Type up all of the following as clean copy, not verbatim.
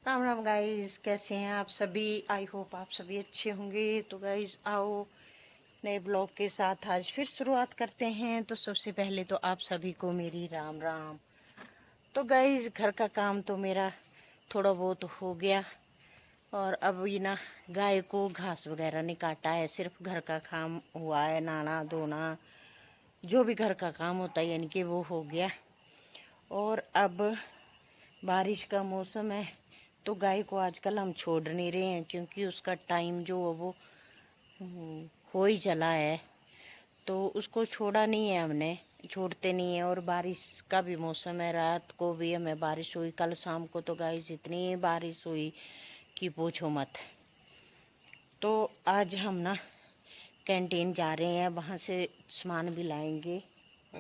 Ram Ram guys, कैसे हैं आप सभी। आई होप आप सभी अच्छे होंगे। तो गाइस आओ नए ब्लॉग के साथ आज फिर शुरुआत करते हैं। तो सबसे पहले तो आप सभी को मेरी राम राम। तो गाइस घर का काम तो मेरा थोड़ा बहुत हो गया और अब ये ना गाय को घास वगैरह नहीं काटा है, सिर्फ घर का काम हुआ है, नहाना धोना जो भी घर का काम होता है यानी कि वो हो गया। और अब बारिश का मौसम है तो गाय को आजकल हम छोड़ नहीं रहे हैं क्योंकि उसका टाइम जो है वो हो ही चला है, तो उसको छोड़ा नहीं है, हमने छोड़ते नहीं है। और बारिश का भी मौसम है, रात को भी हमें बारिश हुई, कल शाम को तो गाइस इतनी बारिश हुई कि पूछो मत। तो आज हम ना कैंटीन जा रहे हैं, वहाँ से सामान भी लाएंगे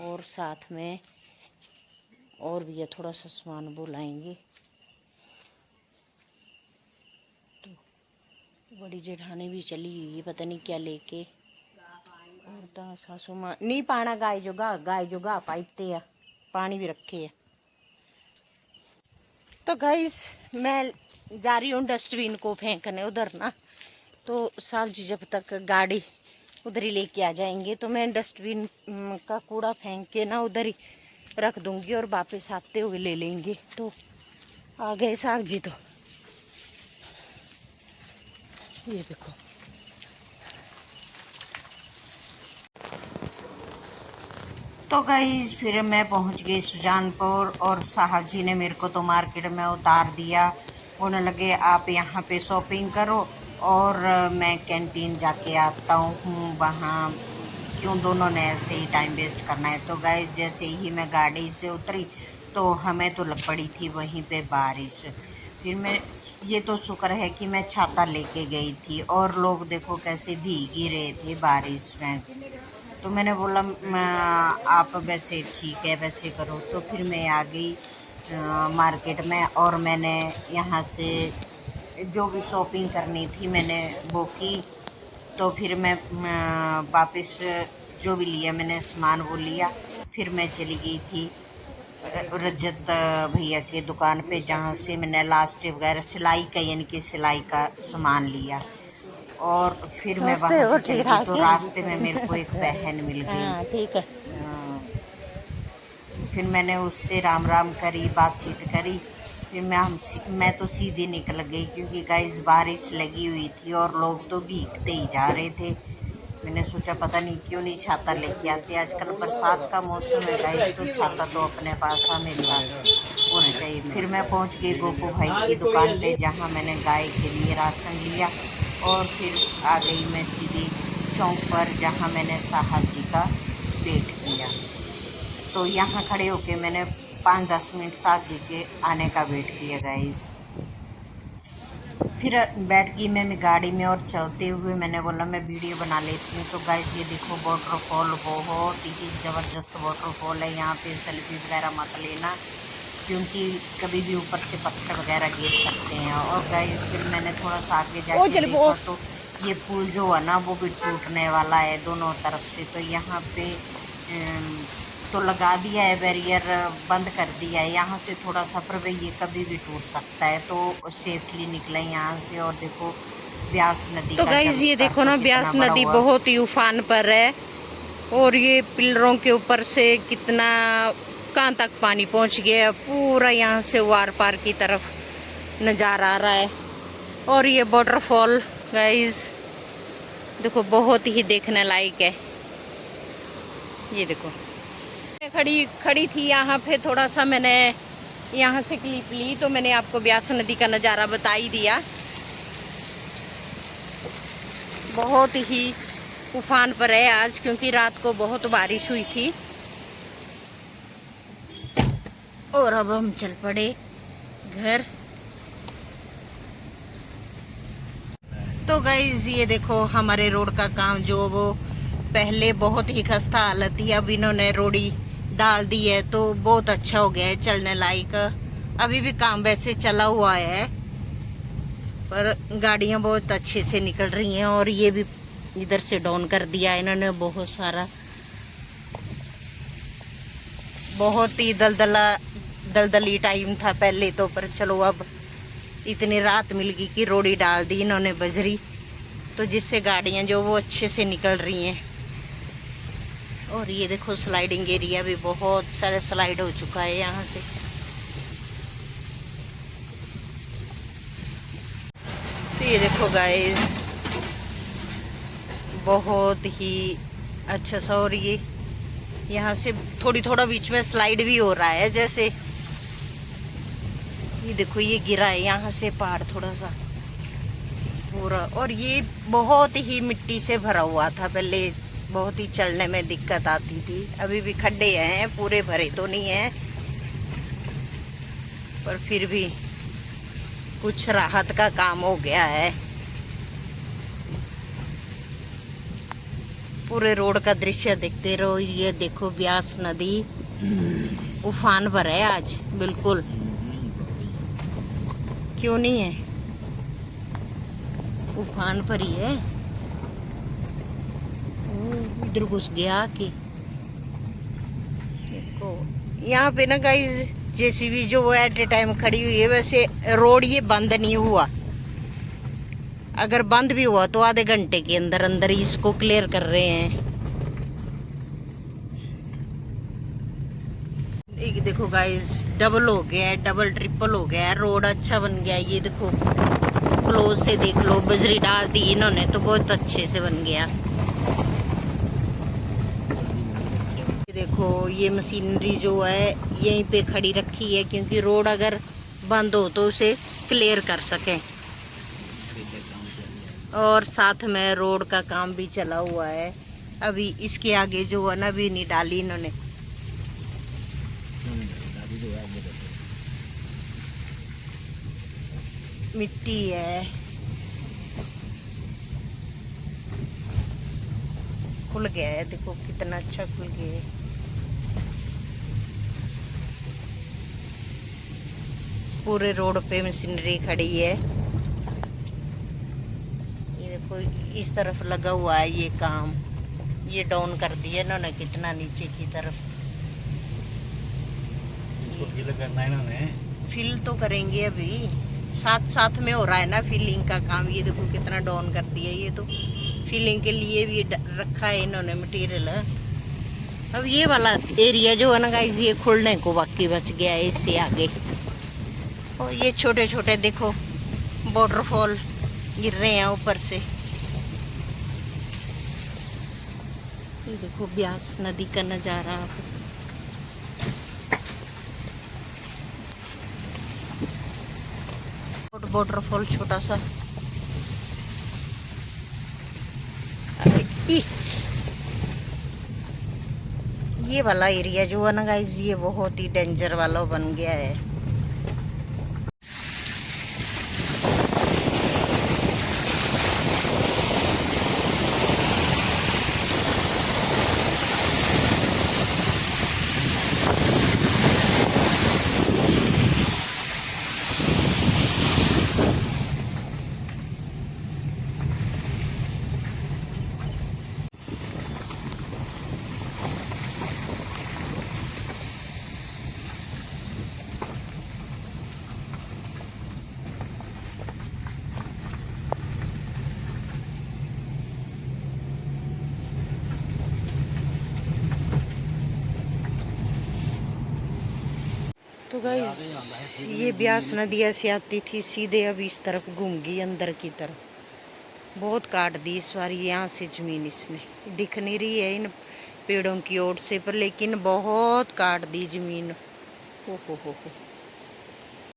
और साथ में और भी है थोड़ा सा सामान वो लाएंगे। तो बड़ी जेठानी भी चली हुई, पता नहीं क्या लेके। और सासू माँ नहीं पाना गाय जोगा पाइते है, पानी भी रखे है। तो गाइस मैं जा रही हूँ डस्टबिन को फेंकने उधर ना, तो साहब जी जब तक गाड़ी उधर ही लेके आ जाएंगे तो मैं डस्टबिन का कूड़ा फेंक के ना उधर ही रख दूंगी और वापस आते हुए ले लेंगे। तो आ गए साहब जी। तो ये देखो, तो गाइस फिर मैं पहुंच गई सुजानपुर और साहब जी ने मेरे को तो मार्केट में उतार दिया। बोलने लगे आप यहाँ पे शॉपिंग करो और मैं कैंटीन जाके आता हूँ वहाँ, क्यों दोनों ने ऐसे ही टाइम वेस्ट करना है। तो गाइस जैसे ही मैं गाड़ी से उतरी तो हमें तो लग पड़ी थी वहीं पे बारिश। फिर मैं ये तो शुक्र है कि मैं छाता लेके गई थी और लोग देखो कैसे भीग ही रहे थे बारिश में। तो मैंने बोला आप वैसे ठीक है वैसे करो। तो फिर मैं आ गई मार्केट में और मैंने यहाँ से जो भी शॉपिंग करनी थी मैंने वो की। तो फिर मैं वापस जो भी लिया मैंने सामान वो लिया। फिर मैं चली गई थी रजत भैया के दुकान पे, जहाँ से मैंने लास्ट वगैरह सिलाई का यानी कि सिलाई का सामान लिया। और फिर मैं वहाँ से चली गई तो रास्ते में मेरे को एक बहन मिल गई। हाँ ठीक है। फिर मैंने उससे राम राम करी, बातचीत करी। फिर मैं तो सीधी निकल गई क्योंकि गाइस बारिश लगी हुई थी और लोग तो भीगते ही जा रहे थे। मैंने सोचा पता नहीं क्यों नहीं छाता लेके आते, आजकल बरसात का मौसम है गाइस तो छाता तो अपने पास हमेशा होना चाहिए। फिर मैं पहुंच गई गोपू भाई की दुकान पे जहां मैंने गाय के लिए राशन लिया और फिर आ गई मैं सीधी चौक पर जहां मैंने साहब जी का वेट किया। तो यहाँ खड़े होके मैंने 5-10 मिनट साहब जी के आने का वेट किया गाइस। फिर बैठ गई मैं गाड़ी में और चलते हुए मैंने बोला मैं वीडियो बना लेती हूँ। तो गाइस ये देखो वाटरफॉल बहुत ही ज़बरदस्त वाटरफॉल है। यहाँ पे सेल्फी वगैरह मत लेना क्योंकि कभी भी ऊपर से पत्थर वगैरह गिर सकते हैं। और गाइस फिर मैंने थोड़ा सा आगे जाके देखा तो ये पुल जो है ना वो भी टूटने वाला है दोनों तरफ से। तो यहाँ पे तो लगा दिया है बैरियर, बंद कर दिया है यहाँ से थोड़ा सा, पर ये कभी भी टूट सकता है। तो सेफली निकले यहाँ से। और देखो ब्यास नदी तो गाइस ये देखो ना ब्यास नदी बहुत ही उफान पर है और ये पिलरों के ऊपर से कितना कहाँ तक पानी पहुँच गया, पूरा यहाँ से वार पार की तरफ नज़ारा आ रहा है। और ये वाटरफॉल गाइस देखो बहुत ही देखने लायक है। ये देखो खड़ी थी यहाँ पे, थोड़ा सा मैंने यहाँ से क्लिप ली तो मैंने आपको ब्यास नदी का नज़ारा बता ही दिया। बहुत ही उफान पर है आज क्योंकि रात को बहुत बारिश हुई थी। और अब हम चल पड़े घर। तो गाइज ये देखो हमारे रोड का काम जो वो पहले बहुत ही खस्ता हालत थी, अब इन्होंने रोड़ी डाल दी है तो बहुत अच्छा हो गया है, चलने लायक। अभी भी काम वैसे चला हुआ है पर गाड़ियां बहुत अच्छे से निकल रही हैं। और ये भी इधर से डाउन कर दिया इन्होंने बहुत सारा, बहुत ही दलदली टाइम था पहले तो, पर चलो अब इतनी रात मिल गई कि रोड़ी डाल दी इन्होंने बजरी, तो जिससे गाड़ियां जो वो अच्छे से निकल रही हैं। और ये देखो स्लाइडिंग एरिया भी बहुत सारे स्लाइड हो चुका है यहाँ से। तो ये देखो गाइस बहुत ही अच्छा सा। और ये यहाँ से थोड़ा बीच में स्लाइड भी हो रहा है जैसे। ये देखो ये गिरा है यहाँ से पहाड़ थोड़ा सा पूरा। और ये बहुत ही मिट्टी से भरा हुआ था पहले, बहुत ही चलने में दिक्कत आती थी। अभी भी खड्डे हैं, पूरे भरे तो नहीं है, पर फिर भी कुछ राहत का काम हो गया है। पूरे रोड का दृश्य देखते रहो। ये देखो ब्यास नदी उफान पर है आज बिल्कुल। क्यों नहीं है, उफान पर ही है। इधर घुस गया कि देखो यहाँ पे ना गाइस जेसीबी जो वो एट ए टाइम खड़ी हुई है। वैसे रोड ये बंद नहीं हुआ, अगर बंद भी हुआ तो आधे घंटे के अंदर अंदर ही इसको क्लियर कर रहे हैं। देखो गाइस डबल हो गया है, डबल ट्रिपल हो गया है, रोड अच्छा बन गया है। ये देखो क्लोज से देख लो, बजरी डाल दी इन्होंने तो बहुत अच्छे से बन गया। देखो ये मशीनरी जो है यहीं पे खड़ी रखी है, क्योंकि रोड अगर बंद हो तो उसे क्लियर कर सकें। और साथ में रोड का काम भी चला हुआ है। अभी इसके आगे जो है ना अभी नहीं डाली इन्होंने। मिट्टी है, खुल गया है, देखो कितना अच्छा खुल गया है। पूरे रोड पे मशीनरी खड़ी है। ये देखो इस तरफ लगा हुआ है ये काम, ये डाउन कर दिया इन्होंने कितना नीचे की तरफ। इसको फिल करना है इन्होंने, फिल तो करेंगे अभी, साथ साथ में हो रहा है ना फिलिंग का काम। ये देखो कितना डाउन कर दिया, ये तो फिलिंग के लिए भी रखा है इन्होंने मटेरियल। अब ये वाला एरिया जो है ना गाइस ये खुलने को बाकी बच गया है इससे आगे। और ये छोटे छोटे देखो वाटरफॉल गिर रहे हैं ऊपर से। ये देखो ब्यास नदी का नज़ारा। वाटरफॉल छोटा सा। ये वाला एरिया जो है ना गाइस ये बहुत ही डेंजर वाला बन गया है। तो गाइस ये ब्यास नदी ऐसे आती थी सीधे, अब इस तरफ घूम गई अंदर की तरफ। बहुत काट दी इस बार यहाँ से ज़मीन, इसने दिख नहीं रही है इन पेड़ों की ओर से, पर लेकिन बहुत काट दी ज़मीन। हो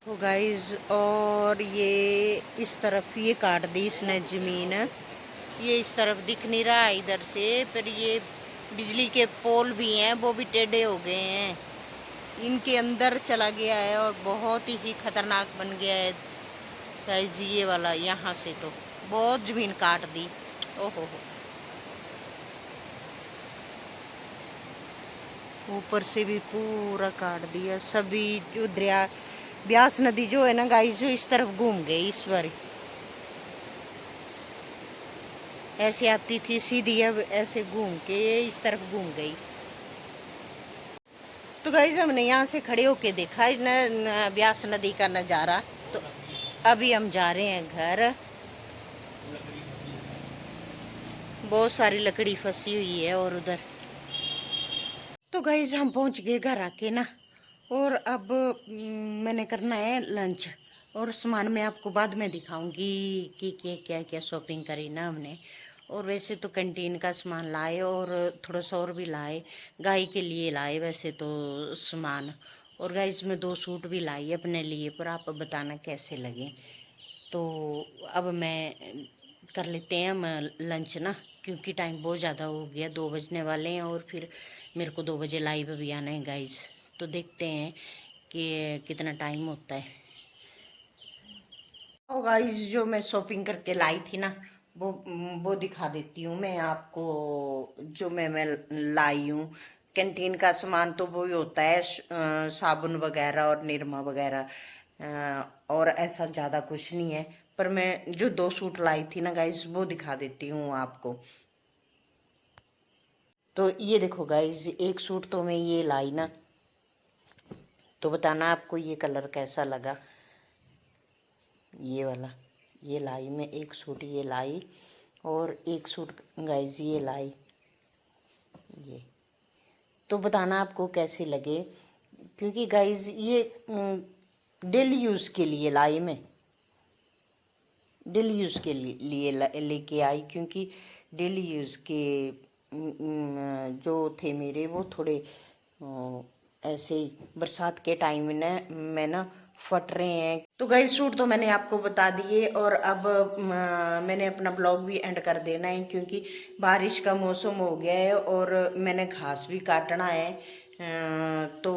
तो गाइस और ये इस तरफ ये काट दी इसने ज़मीन। ये इस तरफ दिख नहीं रहा है इधर से, पर ये बिजली के पोल भी हैं वो भी टेढ़े हो गए हैं, इनके अंदर चला गया है और बहुत ही खतरनाक बन गया है गाइस। ये वाला यहाँ से तो बहुत ज़मीन काट दी। ओहो ऊपर से भी पूरा काट दिया सभी। जो दरिया ब्यास नदी जो है ना गाइस जो इस तरफ घूम गई इस बार, ऐसे आती थी सीधी, अब ऐसे घूम के इस तरफ घूम गई। तो गाइस हमने यहाँ से खड़े होके देखा ब्यास नदी का नज़ारा, तो अभी हम जा रहे हैं घर। बहुत सारी लकड़ी फंसी हुई है और उधर। तो गाइस हम पहुंच गए घर आके ना। और अब मैंने करना है लंच। और सामान मैं आपको बाद में दिखाऊंगी कि क्या क्या शॉपिंग करी ना हमने। और वैसे तो कैंटीन का सामान लाए और थोड़ा सा और भी लाए। गाय के लिए लाए वैसे तो सामान। और गाइस मैं 2 सूट भी लाई अपने लिए, पर आप बताना कैसे लगे। तो अब मैं कर लेते हैं हम लंच ना, क्योंकि टाइम बहुत ज़्यादा हो गया, 2 बजने वाले हैं। और फिर मेरे को 2 बजे लाइव भी आना है गाइज। तो देखते हैं कि कितना टाइम होता है। और गाइज जो मैं शॉपिंग करके लाई थी ना, वो दिखा देती हूँ मैं आपको। जो मैं लाई हूँ कैंटीन का सामान तो वही होता है, साबुन वगैरह और निरमा वगैरह। और ऐसा ज़्यादा कुछ नहीं है। पर मैं जो 2 सूट लाई थी ना गाइज, वो दिखा देती हूँ आपको। तो ये देखो गाइज, एक सूट तो मैं ये लाई ना, तो बताना आपको ये कलर कैसा लगा। ये वाला ये लाई मैं, एक सूट ये लाई और एक सूट गाइज ये लाई। ये तो बताना आपको कैसे लगे, क्योंकि गाइज ये डेली यूज़ के लिए लाई मैं। डेली यूज़ के लिए लेके आई, क्योंकि डेली यूज़ के जो थे मेरे वो थोड़े ऐसे ही बरसात के टाइम में ना फट रहे हैं। तो गई सूट तो मैंने आपको बता दिए। और अब मैंने अपना ब्लॉग भी एंड कर देना है, क्योंकि बारिश का मौसम हो गया है और मैंने घास भी काटना है। तो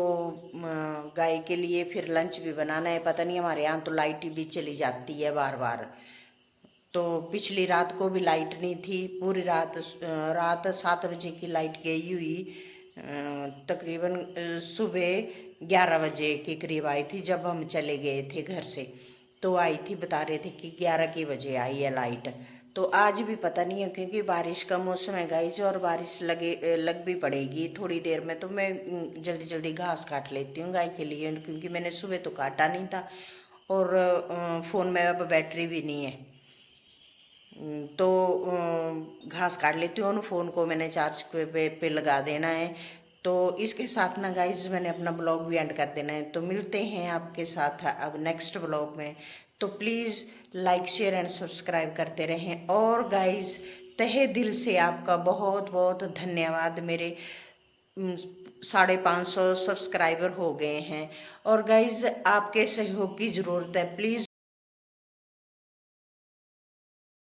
गाय के लिए फिर लंच भी बनाना है। पता नहीं हमारे यहाँ तो लाइट भी चली जाती है बार बार। तो पिछली रात को भी लाइट नहीं थी, पूरी रात रात 7 बजे की लाइट गई हुई। तकरीबन सुबह 11 बजे के करीब आई थी, जब हम चले गए थे घर से। तो आई थी, बता रहे थे कि 11 के बजे आई है लाइट। तो आज भी पता नहीं है, क्योंकि बारिश का मौसम है गाइस और बारिश लग भी पड़ेगी थोड़ी देर में। तो मैं जल्दी जल्दी घास काट लेती हूँ गाय के लिए, क्योंकि मैंने सुबह तो काटा नहीं था। और फ़ोन में अब बैटरी भी नहीं है। तो घास काट लेती हूँ, फ़ोन को मैंने चार्ज पे लगा देना है। तो इसके साथ ना गाइज मैंने अपना ब्लॉग भी एंड कर देना है। तो मिलते हैं आपके साथ अब नेक्स्ट ब्लॉग में। तो please like share and subscribe करते रहें। और गाइज तहे दिल से आपका बहुत बहुत धन्यवाद। मेरे 550 सब्सक्राइबर हो गए हैं। और गाइज आपके सहयोग की ज़रूरत है। प्लीज़